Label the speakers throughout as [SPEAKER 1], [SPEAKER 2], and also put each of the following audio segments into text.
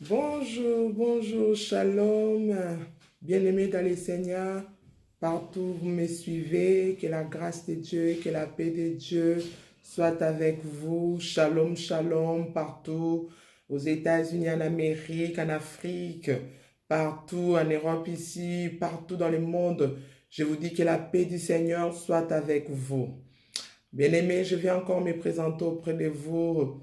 [SPEAKER 1] Bonjour, bonjour, shalom, bien-aimés dans les Seigneurs, partout où vous me suivez, que la grâce de Dieu, que la paix de Dieu soit avec vous, shalom, shalom, partout, aux États-Unis, en Amérique, en Afrique, partout en Europe ici, partout dans le monde, je vous dis que la paix du Seigneur soit avec vous. Bien-aimés, je viens encore me présenter auprès de vous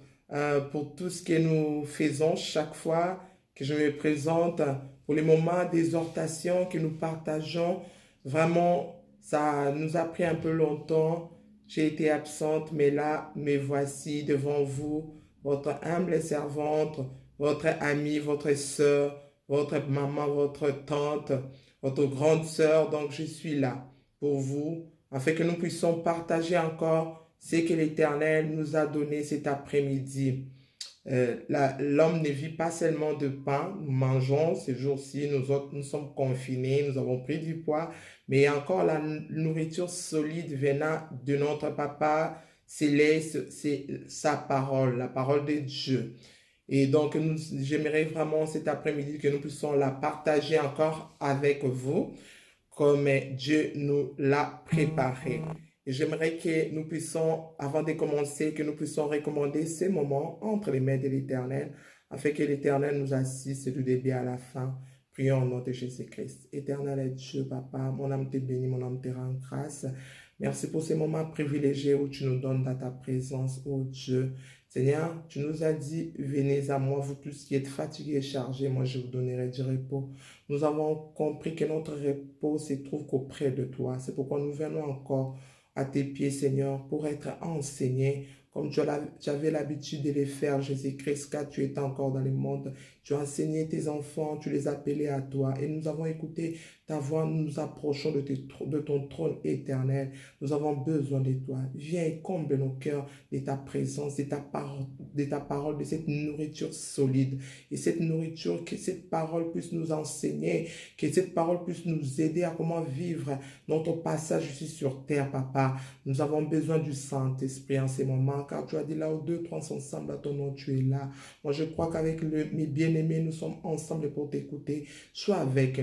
[SPEAKER 1] pour tout ce que nous faisons chaque fois que je me présente, pour les moments d'exhortation que nous partageons. Vraiment, ça nous a pris un peu longtemps. J'ai été absente, mais là, me voici devant vous, votre humble servante, votre amie, votre sœur, votre maman, votre tante, votre grande sœur. Donc, je suis là pour vous afin que nous puissions partager encore ce que l'Éternel nous a donné cet après-midi. L'homme ne vit pas seulement de pain, nous mangeons ces jours-ci, nous autres, nous sommes confinés, nous avons pris du poids, mais il y a encore la nourriture solide venant de notre Papa céleste, c'est sa parole, la parole de Dieu. Et donc, j'aimerais vraiment cet après-midi que nous puissions la partager encore avec vous comme Dieu nous l'a préparé. Et j'aimerais que nous puissions, avant de commencer, que nous puissions recommander ces moments entre les mains de l'Éternel, afin que l'Éternel nous assiste du début à la fin. Prions au nom de Jésus-Christ. Éternel Dieu, Papa, mon âme te bénit, mon âme te rend grâce. Merci pour ces moments privilégiés où tu nous donnes dans ta présence, ô Dieu. Seigneur, tu nous as dit, venez à moi, vous tous qui êtes fatigués et chargés, moi je vous donnerai du repos. Nous avons compris que notre repos se trouve qu'auprès de toi. C'est pourquoi nous venons encore à tes pieds, Seigneur, pour être enseignés comme tu avais l'habitude de les faire, Jésus-Christ, car tu étais encore dans le monde. Tu as enseigné tes enfants, tu les as appelés à toi. Et nous avons écouté ta voix, nous nous approchons de ton trône éternel. Nous avons besoin de toi. Viens et comble nos cœurs de ta présence, de cette nourriture solide. Et cette nourriture, que cette parole puisse nous enseigner, que cette parole puisse nous aider à comment vivre notre passage ici sur terre, Papa. Nous avons besoin du Saint-Esprit en ces moments, car tu as dit là où deux, trois sont ensemble à ton nom, tu es là. Moi, je crois qu'avec mes bien-aimés, nous sommes ensemble pour t'écouter. Sois avec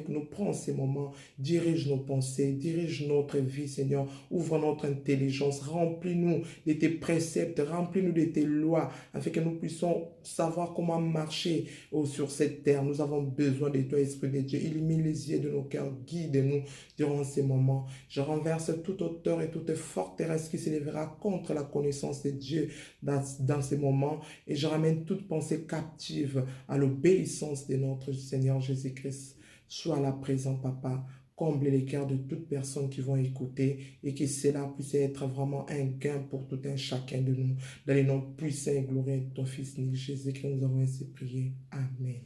[SPEAKER 1] nous, prends ces moments, dirige nos pensées, dirige notre vie, Seigneur. Ouvre notre intelligence, remplis-nous de tes préceptes, remplis-nous de tes lois, afin que nous puissions savoir comment marcher sur cette terre. Nous avons besoin de toi, Esprit de Dieu. Illumine les yeux de nos cœurs, guide-nous durant ces moments. Je renverse toute hauteur et toute forteresse qui s'élèvera contre la connaissance de Dieu dans ces moments, et je ramène toute pensée captive à l'obéissance de notre Seigneur Jésus-Christ. Sois là présent, Papa. Comble les cœurs de toutes personnes qui vont écouter, et que cela puisse être vraiment un gain pour tout un chacun de nous. Dans les noms puissants et glorieux de ton Fils Jésus-Christ, nous avons ainsi prié. Amen.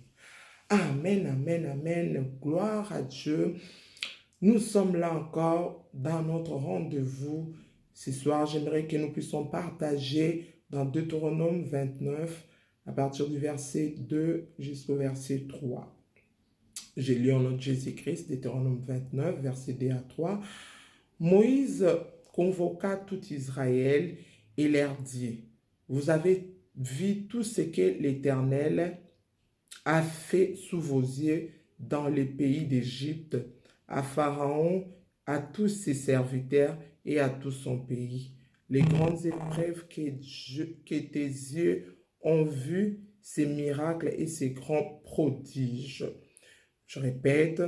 [SPEAKER 1] Amen, amen, amen. Gloire à Dieu. Nous sommes là encore dans notre rendez-vous. Ce soir, j'aimerais que nous puissions partager dans Deutéronome 29, à partir du verset 2 jusqu'au verset 3. J'ai lu en nom de Jésus-Christ, Deutéronome 29, verset 2 à 3. Moïse convoqua tout Israël et leur dit, vous avez vu tout ce que l'Éternel a fait sous vos yeux dans les pays d'Égypte, à Pharaon, à tous ses serviteurs et à tout son pays. Les grandes épreuves que tes yeux ont vues, ces miracles et ces grands prodiges. Je répète,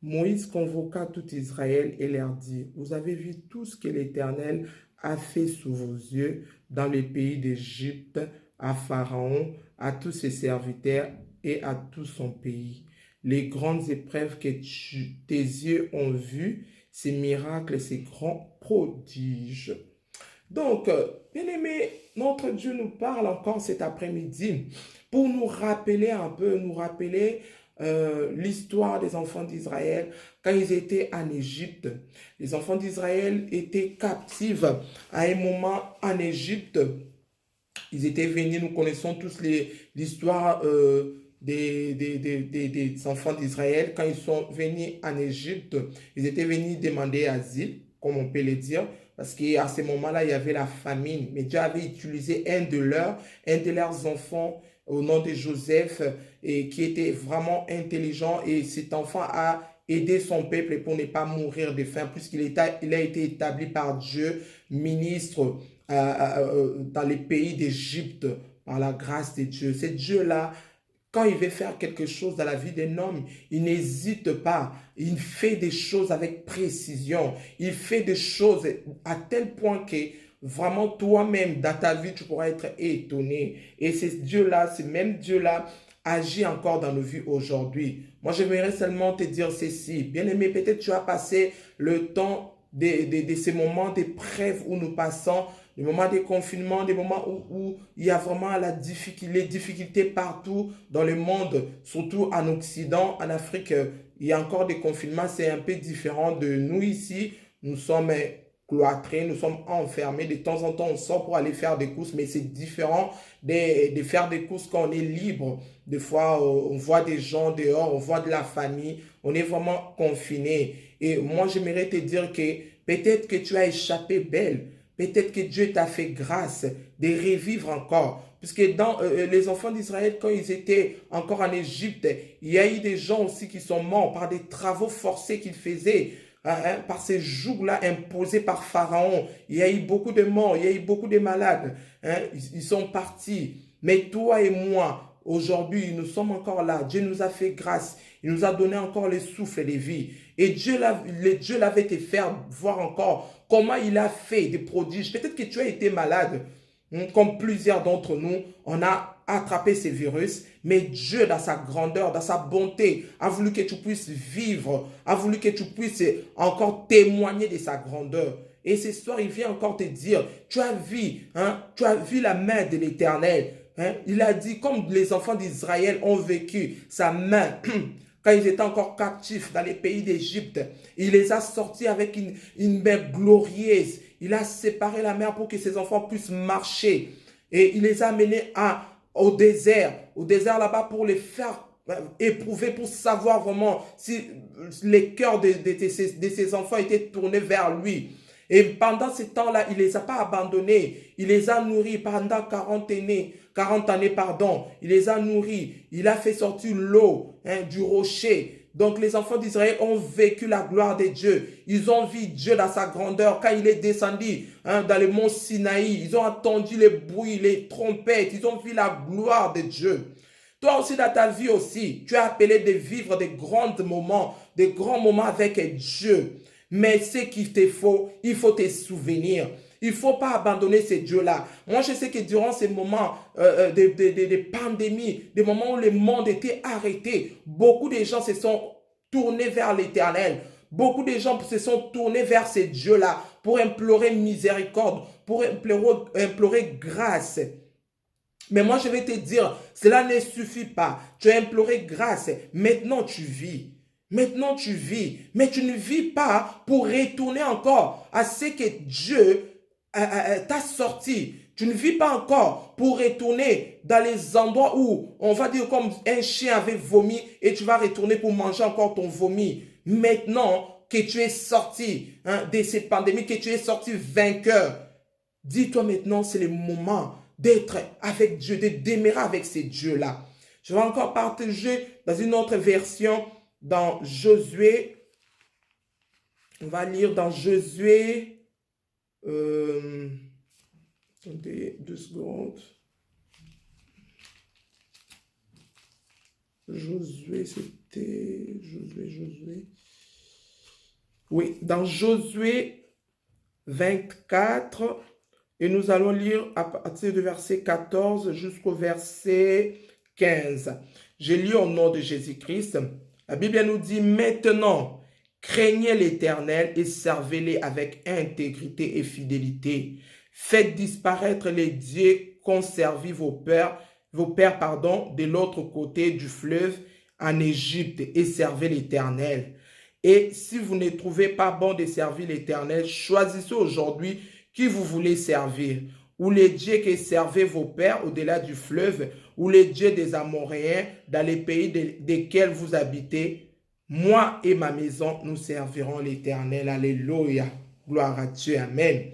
[SPEAKER 1] Moïse convoqua tout Israël et leur dit, vous avez vu tout ce que l'Éternel a fait sous vos yeux dans les pays d'Égypte, à Pharaon, à tous ses serviteurs et à tout son pays. Les grandes épreuves que tes yeux ont vues, ces miracles, ces grands prodiges. Donc, bien-aimé, notre Dieu nous parle encore cet après-midi pour nous rappeler un peu, l'histoire des enfants d'Israël quand ils étaient en Égypte. Les enfants d'Israël étaient captifs à un moment en Égypte. Ils étaient venus, nous connaissons tous l'histoire des enfants d'Israël. Quand ils sont venus en Égypte, ils étaient venus demander asile, comme on peut le dire, parce qu'à ce moment-là, il y avait la famine. Mais Dieu avait utilisé un de leurs enfants au nom de Joseph, et qui était vraiment intelligent. Et cet enfant a aidé son peuple pour ne pas mourir de faim, il a été établi par Dieu, ministre dans les pays d'Égypte, par la grâce de Dieu. C'est Dieu-là, quand il veut faire quelque chose dans la vie d'un homme, il n'hésite pas. Il fait des choses avec précision. Il fait des choses à tel point que vraiment toi-même, dans ta vie, tu pourras être étonné. Et c'est Dieu-là, c'est même Dieu-là, agit encore dans nos vies aujourd'hui. Moi, j'aimerais seulement te dire ceci. Bien-aimé, peut-être tu as passé le temps de ces moments d'épreuve où nous passons, des moments de confinement, des moments où il y a vraiment les difficultés partout dans le monde, surtout en Occident, en Afrique. Il y a encore des confinements, c'est un peu différent de nous ici. Nous sommes cloîtrés, nous sommes enfermés. De temps en temps, on sort pour aller faire des courses, mais c'est différent de faire des courses quand on est libre. Des fois, on voit des gens dehors, on voit de la famille, on est vraiment confiné. Et moi, j'aimerais te dire que peut-être que tu as échappé belle. Peut-être que Dieu t'a fait grâce de revivre encore. Puisque dans les enfants d'Israël, quand ils étaient encore en Égypte, il y a eu des gens aussi qui sont morts par des travaux forcés qu'ils faisaient, par ces jours-là imposés par Pharaon. Il y a eu beaucoup de morts, il y a eu beaucoup de malades. Ils sont partis. Mais toi et moi, aujourd'hui, nous sommes encore là. Dieu nous a fait grâce. Il nous a donné encore le souffle de vie. Et Dieu l'avait te faire voir encore comment il a fait des prodiges. Peut-être que tu as été malade, comme plusieurs d'entre nous, on a attrapé ces virus, mais Dieu, dans sa grandeur, dans sa bonté, a voulu que tu puisses vivre, a voulu que tu puisses encore témoigner de sa grandeur. Et ce soir, il vient encore te dire, tu as vu la main de l'Éternel. Il a dit, comme les enfants d'Israël ont vécu, sa main, quand ils étaient encore captifs dans les pays d'Égypte, il les a sortis avec une main glorieuse. Il a séparé la mer pour que ses enfants puissent marcher. Et il les a amenés au désert là-bas pour les faire éprouver, pour savoir vraiment si les cœurs de ses enfants étaient tournés vers lui. Et pendant ce temps-là, il ne les a pas abandonnés. Il les a nourris pendant 40 années. Il les a nourris. Il a fait sortir l'eau du rocher. Donc les enfants d'Israël ont vécu la gloire de Dieu. Ils ont vu Dieu dans sa grandeur. Quand il est descendu dans le mont Sinaï, ils ont entendu les bruits, les trompettes. Ils ont vu la gloire de Dieu. Toi aussi dans ta vie aussi, tu es appelé de vivre des grands moments avec Dieu. Mais ce qu'il te faut, il faut te souvenir. Il ne faut pas abandonner ces dieux-là. Moi, je sais que durant ces moments de pandémie, des moments où le monde était arrêté, beaucoup de gens se sont tournés vers l'Éternel. Beaucoup de gens se sont tournés vers ces dieux-là pour implorer miséricorde, pour implorer grâce. Mais moi, je vais te dire, cela ne suffit pas. Tu as imploré grâce. Maintenant, tu vis. Maintenant, tu vis. Mais tu ne vis pas pour retourner encore à ce que Dieu t'a sorti. Tu ne vis pas encore pour retourner dans les endroits où, on va dire comme un chien avait vomi et tu vas retourner pour manger encore ton vomi. Maintenant que tu es sorti de cette pandémie, que tu es sorti vainqueur, dis-toi maintenant, c'est le moment d'être avec Dieu, de demeurer avec ces dieux-là. Je vais encore partager dans une autre version, dans Josué. On va lire dans Josué. Attendez 2 secondes. Josué, c'était... Josué. Oui, dans Josué 24, et nous allons lire à partir du verset 14 jusqu'au verset 15. Je lis au nom de Jésus-Christ. La Bible nous dit, maintenant, craignez l'Éternel et servez-le avec intégrité et fidélité. Faites disparaître les dieux qu'ont servi vos pères, de l'autre côté du fleuve en Égypte et servez l'Éternel. Et si vous ne trouvez pas bon de servir l'Éternel, choisissez aujourd'hui qui vous voulez servir. Ou les dieux que servaient vos pères au-delà du fleuve, ou les dieux des Amoréens dans les pays desquels vous habitez. Moi et ma maison, nous servirons l'Éternel. Alléluia. Gloire à Dieu, amen.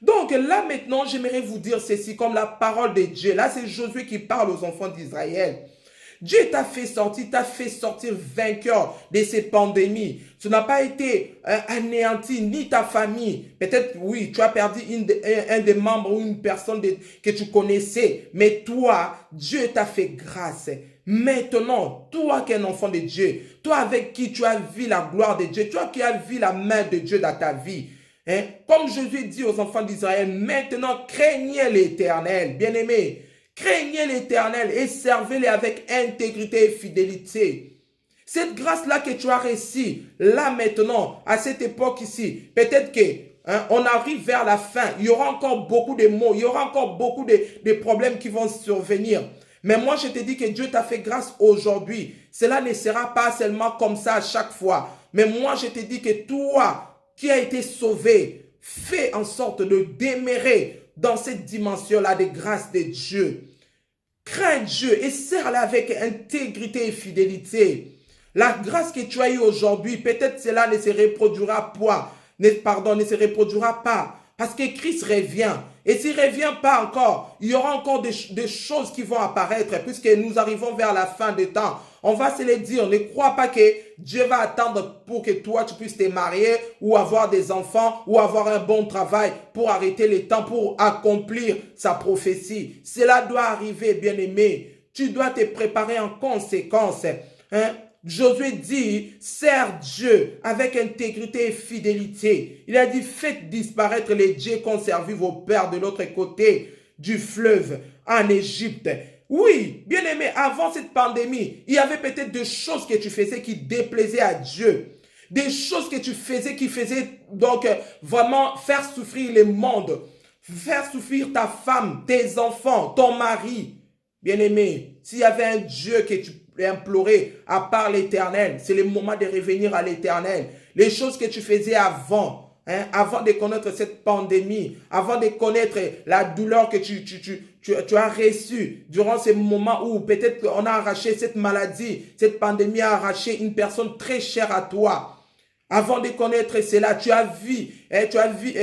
[SPEAKER 1] Donc là maintenant, j'aimerais vous dire ceci comme la parole de Dieu. Là, c'est Josué qui parle aux enfants d'Israël. Dieu t'a fait sortir vainqueur de ces pandémies. Ce n'a pas été anéanti, ni ta famille. Peut-être, oui, tu as perdu un des membres ou une personne que tu connaissais. Mais toi, Dieu t'a fait grâce. Maintenant, toi qui es un enfant de Dieu, toi avec qui tu as vu la gloire de Dieu, toi qui as vu la main de Dieu dans ta vie, hein? Comme Jésus dit aux enfants d'Israël, maintenant craignez l'Éternel, bien-aimés. Craignez l'Éternel et servez-le avec intégrité et fidélité. Cette grâce-là que tu as reçue, là maintenant, à cette époque ici, peut-être que on arrive vers la fin, il y aura encore beaucoup de maux, il y aura encore beaucoup de problèmes qui vont survenir. Mais moi, je te dis que Dieu t'a fait grâce aujourd'hui. Cela ne sera pas seulement comme ça à chaque fois. Mais moi, je te dis que toi qui as été sauvé, fais en sorte de demeurer dans cette dimension-là de grâce de Dieu. Crains Dieu et sers-le avec intégrité et fidélité. La grâce que tu as eue aujourd'hui, peut-être cela ne se reproduira pas. Ne se reproduira pas. Parce que Christ revient. Et s'il ne revient pas encore, il y aura encore des choses qui vont apparaître puisque nous arrivons vers la fin des temps. On va se le dire, ne crois pas que Dieu va attendre pour que toi tu puisses te marier ou avoir des enfants ou avoir un bon travail pour arrêter le temps, pour accomplir sa prophétie. Cela doit arriver, bien-aimé. Tu dois te préparer en conséquence. Hein? Josué dit, sers Dieu avec intégrité et fidélité. Il a dit, faites disparaître les dieux qu'ont servi vos pères de l'autre côté du fleuve en Égypte. Oui, bien aimé, avant cette pandémie, il y avait peut-être des choses que tu faisais qui déplaisaient à Dieu. Des choses que tu faisais qui faisaient donc vraiment faire souffrir le monde. Faire souffrir ta femme, tes enfants, ton mari. Bien aimé, s'il y avait un Dieu que tu implorer à part l'Éternel, c'est le moment de revenir à l'Éternel. Les choses que tu faisais avant, avant de connaître cette pandémie, avant de connaître la douleur que tu as reçue durant ces moments où peut-être on a arraché cette maladie, cette pandémie a arraché une personne très chère à toi. Avant de connaître cela, tu as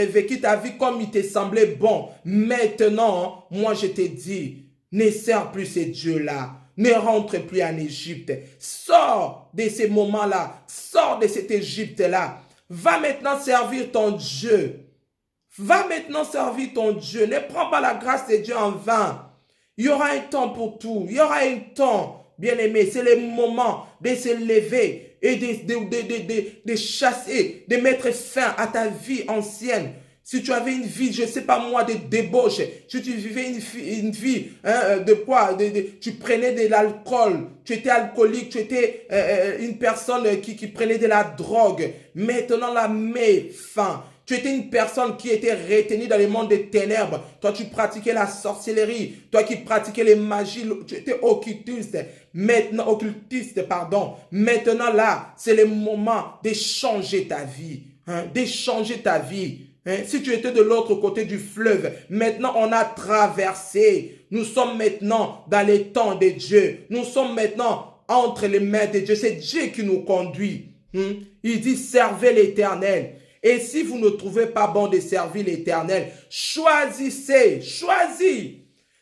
[SPEAKER 1] vécu ta vie comme il te semblait bon. Maintenant, moi je te dis, ne sers plus ces dieux-là. Ne rentre plus en Égypte. Sors de ces moments-là. Sors de cette Égypte-là. Va maintenant servir ton Dieu. Va maintenant servir ton Dieu. Ne prends pas la grâce de Dieu en vain. Il y aura un temps pour tout. Il y aura un temps, bien-aimé. C'est le moment de se lever et de chasser, de mettre fin à ta vie ancienne. Si tu avais une vie, je ne sais pas moi, de débauche, si tu vivais une vie de quoi, tu prenais de l'alcool, tu étais alcoolique, tu étais une personne qui prenait de la drogue, maintenant là, mets fin. Tu étais une personne qui était retenue dans le monde des ténèbres. Toi, tu pratiquais la sorcellerie. Toi qui pratiquais les magies, tu étais occultiste. Maintenant, Maintenant là, c'est le moment de changer ta vie. De changer ta vie. Si tu étais de l'autre côté du fleuve, maintenant on a traversé. Nous sommes maintenant dans les temps de Dieu. Nous sommes maintenant entre les mains de Dieu. C'est Dieu qui nous conduit. Il dit, servez l'Éternel. Et si vous ne trouvez pas bon de servir l'Éternel, choisissez, choisis.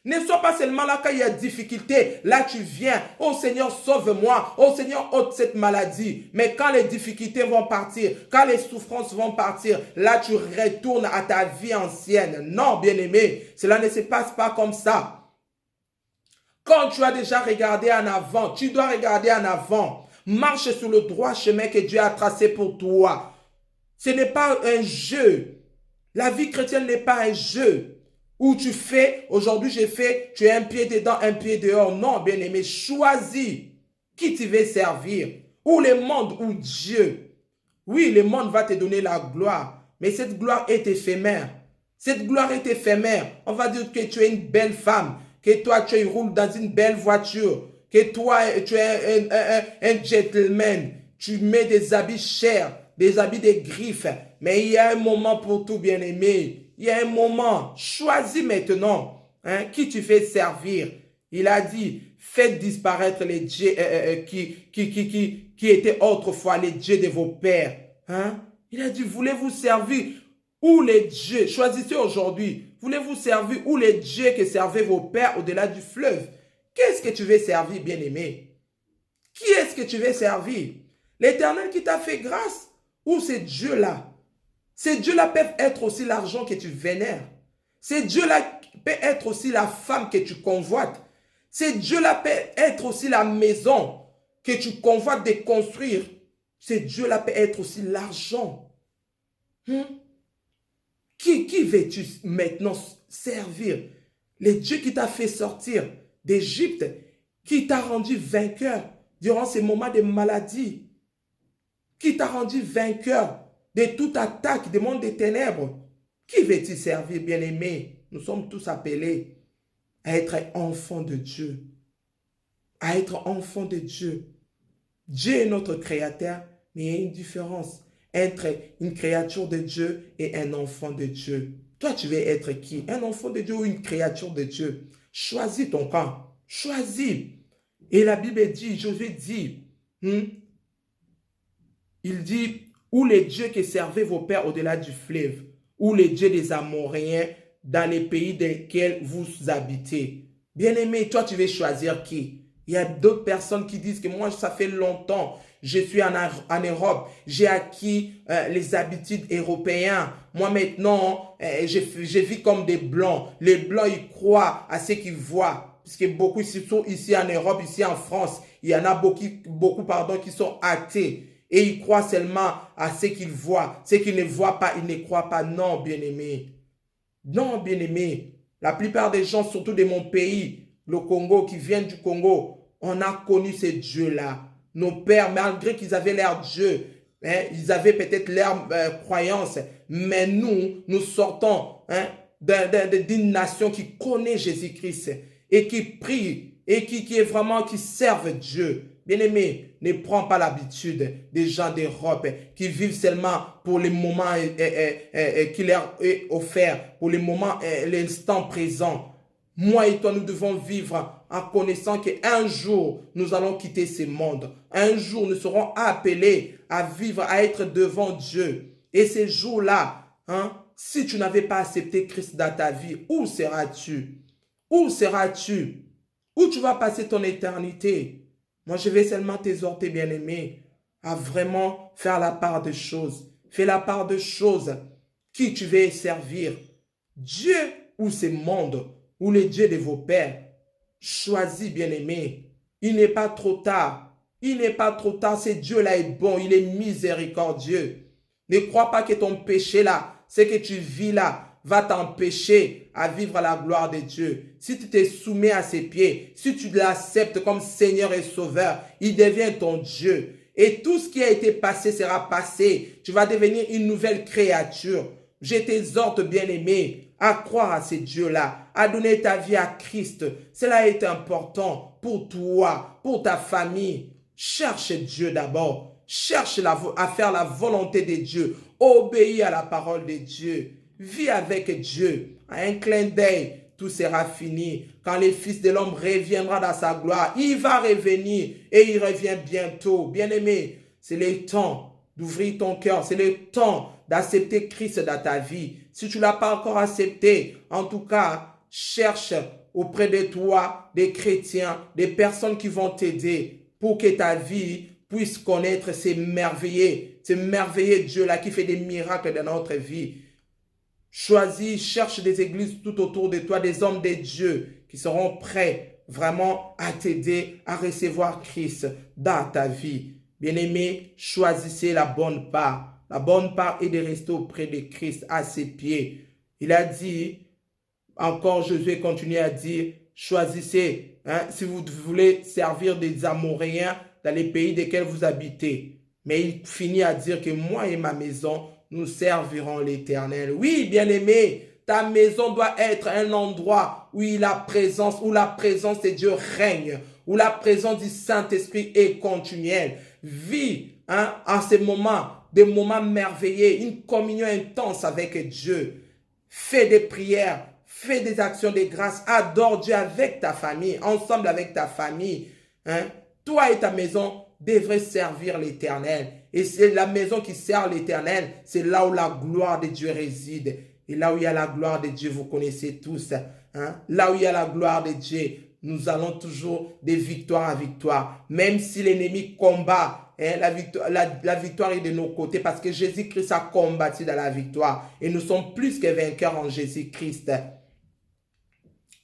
[SPEAKER 1] Ne sois pas seulement là quand il y a difficulté. Là, tu viens. Oh Seigneur, sauve-moi. Oh Seigneur, ôte cette maladie. Mais quand les difficultés vont partir, quand les souffrances vont partir, là, tu retournes à ta vie ancienne. Non, bien-aimé, cela ne se passe pas comme ça. Quand tu as déjà regardé en avant, tu dois regarder en avant. Marche sur le droit chemin que Dieu a tracé pour toi. Ce n'est pas un jeu. La vie chrétienne n'est pas un jeu. Où tu fais, aujourd'hui j'ai fait, tu as un pied dedans, un pied dehors. Non, bien-aimé, choisis qui tu veux servir. Ou le monde ou Dieu. Oui, le monde va te donner la gloire, mais cette gloire est éphémère. Cette gloire est éphémère. On va dire que tu es une belle femme, que toi tu roules dans une belle voiture, que toi tu es un gentleman. Tu mets des habits chers, des habits de griffes. Mais il y a un moment pour tout, bien-aimé. Il y a un moment, choisis maintenant qui tu fais servir. Il a dit, faites disparaître les dieux qui étaient autrefois les dieux de vos pères. Il a dit, voulez-vous servir ou les dieux, choisissez aujourd'hui, voulez-vous servir ou les dieux que servaient vos pères au-delà du fleuve? Qu'est-ce que tu veux servir, bien-aimé? Qui est-ce que tu veux servir? L'Éternel qui t'a fait grâce ou ces dieux-là? Ces dieux-là peuvent être aussi l'argent que tu vénères. Ces dieux-là peuvent être aussi la femme que tu convoites. Ces dieux-là peuvent être aussi la maison que tu convoites de construire. Ces dieux-là peuvent être aussi l'argent. Qui veux-tu maintenant servir? Les dieux qui t'a fait sortir d'Égypte, qui t'a rendu vainqueur durant ces moments de maladie, qui t'a rendu vainqueur de toute attaque des mondes des ténèbres. Qui veux-tu servir, bien-aimé? Nous sommes tous appelés à être enfants de Dieu. À être enfants de Dieu. Dieu est notre créateur, mais il y a une différence entre une créature de Dieu et un enfant de Dieu. Toi, tu veux être qui? Un enfant de Dieu ou une créature de Dieu? Choisis ton camp. Choisis. Et la Bible dit, Josué dit, il dit, ou les dieux que servaient vos pères au-delà du fleuve, ou les dieux des Amoréens dans les pays dans lesquels vous habitez. Bien-aimé, toi, tu veux choisir qui? Il y a d'autres personnes qui disent que moi, ça fait longtemps, je suis en Europe, j'ai acquis les habitudes européennes. Moi, maintenant, je vis comme des Blancs. Les Blancs, ils croient à ce qu'ils voient. Puisque beaucoup, surtout ici en Europe, ici en France, il y en a beaucoup qui sont athées. Et ils croient seulement à ce qu'ils voient. Ce qu'ils ne voient pas, ils ne croient pas. Non, bien-aimé. Non, bien-aimé. La plupart des gens, surtout de mon pays, le Congo, qui viennent du Congo, on a connu ces dieux-là. Nos pères, malgré qu'ils avaient leur Dieu, ils avaient peut-être leur croyance, mais nous sortons d'une nation qui connaît Jésus-Christ et qui prie et qui est vraiment, qui servent Dieu. Bien-aimé, ne prends pas l'habitude des gens d'Europe qui vivent seulement pour les moments qui leur est offert, pour les moments, l'instant présent. Moi et toi, nous devons vivre en connaissant qu'un jour, nous allons quitter ce monde. Un jour, nous serons appelés à vivre, à être devant Dieu. Et ces jours-là, si tu n'avais pas accepté Christ dans ta vie, où seras-tu? Où seras-tu? Où tu vas passer ton éternité? Moi, je vais seulement t'exhorter, bien-aimé, à vraiment faire la part des choses. Fais la part des choses. Qui tu veux servir? Dieu ou ce monde, ou les dieux de vos pères? Choisis, bien-aimé. Il n'est pas trop tard. Il n'est pas trop tard. Ce Dieu-là est bon. Il est miséricordieux. Ne crois pas que ton péché là, ce que tu vis là, va t'empêcher à vivre la gloire de Dieu. Si tu te soumets à ses pieds, si tu l'acceptes comme Seigneur et Sauveur, il devient ton Dieu. Et tout ce qui a été passé sera passé. Tu vas devenir une nouvelle créature. Je t'exhorte, bien-aimé, à croire à ces dieux-là, à donner ta vie à Christ. Cela est important pour toi, pour ta famille. Cherche Dieu d'abord. Cherche à faire la volonté de Dieu. Obéis à la parole de Dieu. Vis avec Dieu. À un clin d'œil, tout sera fini. Quand le Fils de l'homme reviendra dans sa gloire, il va revenir et il revient bientôt. Bien-aimé, c'est le temps d'ouvrir ton cœur. C'est le temps d'accepter Christ dans ta vie. Si tu ne l'as pas encore accepté, en tout cas, cherche auprès de toi des chrétiens, des personnes qui vont t'aider pour que ta vie puisse connaître ces merveilleux Dieu-là qui fait des miracles dans notre vie. Choisis, cherche des églises tout autour de toi, des hommes de Dieu qui seront prêts vraiment à t'aider à recevoir Christ dans ta vie. Bien-aimé, choisissez la bonne part. La bonne part est de rester auprès de Christ, à ses pieds. Il a dit, encore Josué continue à dire, choisissez, si vous voulez servir des Amoréens dans les pays desquels vous habitez. Mais il finit à dire que moi et ma maison, nous servirons l'Éternel. Oui, bien-aimé, ta maison doit être un endroit où la présence de Dieu règne, où la présence du Saint-Esprit est continuelle. Vis en ces moments, des moments merveilleux, une communion intense avec Dieu. Fais des prières, fais des actions de grâce, adore Dieu avec ta famille, ensemble avec ta famille. Toi et ta maison, devrait servir l'Éternel. Et c'est la maison qui sert l'Éternel, c'est là où la gloire de Dieu réside. Et là où il y a la gloire de Dieu, vous connaissez tous. Hein? Là où il y a la gloire de Dieu, nous allons toujours de victoire à victoire. Même si l'ennemi combat, hein, la victoire est de nos côtés parce que Jésus-Christ a combattu dans la victoire. Et nous sommes plus que vainqueurs en Jésus-Christ.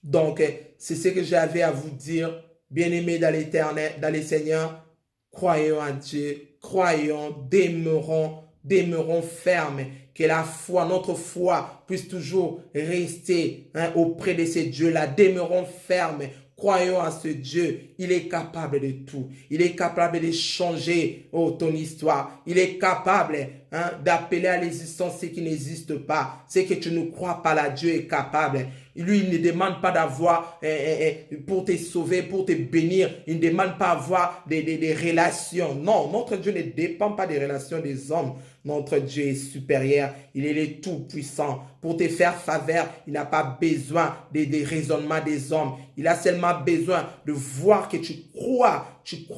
[SPEAKER 1] Donc, c'est ce que j'avais à vous dire. Bien-aimés dans l'Éternel, dans le Seigneur, croyons en Dieu, croyons, demeurons fermes. Que la foi, notre foi puisse toujours rester auprès de ce Dieu-là. Demeurons fermes. Croyons à ce Dieu. Il est capable de tout. Il est capable de changer ton histoire. Il est capable d'appeler à l'existence ce qui n'existe pas. Ce que tu ne crois pas là, Dieu est capable. Lui, il ne demande pas d'avoir pour te sauver, pour te bénir. Il ne demande pas d'avoir des relations. Non, notre Dieu ne dépend pas des relations des hommes. Notre Dieu est supérieur. Il est le tout-puissant. Pour te faire faveur, il n'a pas besoin des raisonnements des hommes. Il a seulement besoin de voir que tu crois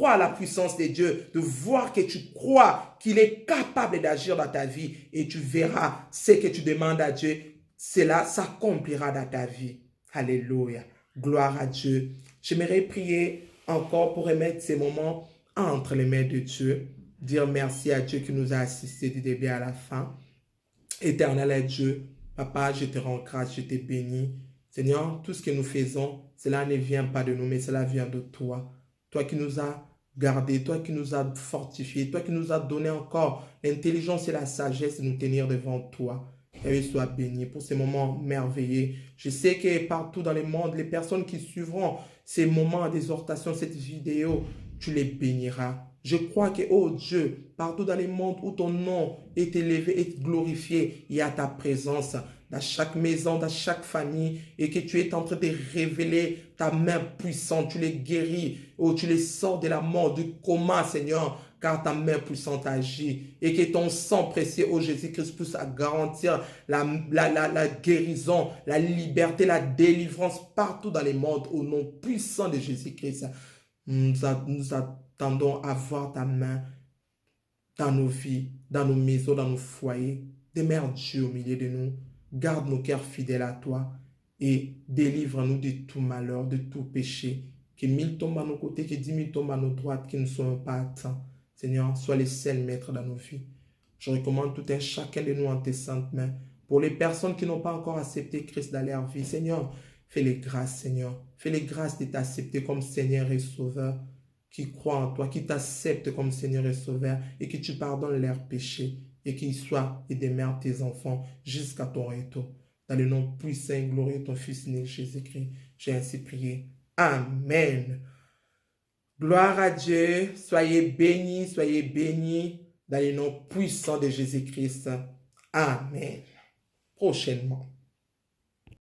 [SPEAKER 1] à la puissance de Dieu, de voir que tu crois qu'il est capable d'agir dans ta vie et tu verras ce que tu demandes à Dieu. Cela s'accomplira dans ta vie. Alléluia. Gloire à Dieu. J'aimerais prier encore pour remettre ces moments entre les mains de Dieu. Dire merci à Dieu qui nous a assistés du début à la fin. Éternel Dieu, Papa, je te rends grâce, je te bénis. Seigneur, tout ce que nous faisons, cela ne vient pas de nous, mais cela vient de toi. Toi qui nous as gardés, toi qui nous as fortifiés, toi qui nous as donné encore l'intelligence et la sagesse de nous tenir devant toi. Et sois béni pour ces moments merveilleux. Je sais que partout dans le monde, les personnes qui suivront ces moments d'exhortation, cette vidéo, tu les béniras. Je crois que, oh Dieu, partout dans le monde où ton nom est élevé et glorifié, il y a ta présence dans chaque maison, dans chaque famille, et que tu es en train de révéler ta main puissante. Tu les guéris, oh, tu les sors de la mort, du coma, Seigneur, car ta main puissante agit. Et que ton sang précieux, oh Jésus-Christ, puisse garantir la guérison, la liberté, la délivrance partout dans le monde, au nom puissant de Jésus-Christ. Nous attendons à voir ta main dans nos vies, dans nos maisons, dans nos foyers. Demeure Dieu au milieu de nous. Garde nos cœurs fidèles à toi et délivre-nous de tout malheur, de tout péché. Que 1000 tombent à nos côtés, que 10 000 tombent à nos droites, qui ne sont pas atteints. Seigneur, sois le seul maître dans nos vies. Je recommande tout un chacun de nous en tes saintes mains. Pour les personnes qui n'ont pas encore accepté Christ dans leur vie, Seigneur, fais-les grâces, Seigneur. Fais-les grâces de t'accepter comme Seigneur et Sauveur, qui croient en toi, qui t'acceptent comme Seigneur et Sauveur, et que tu pardonnes leurs péchés, et qu'ils soient et demeurent tes enfants jusqu'à ton retour. Dans le nom puissant et glorieux de ton Fils né Jésus-Christ, j'ai ainsi prié. Amen. Gloire à Dieu. Soyez bénis dans le nom puissant de Jésus-Christ. Amen. Prochainement.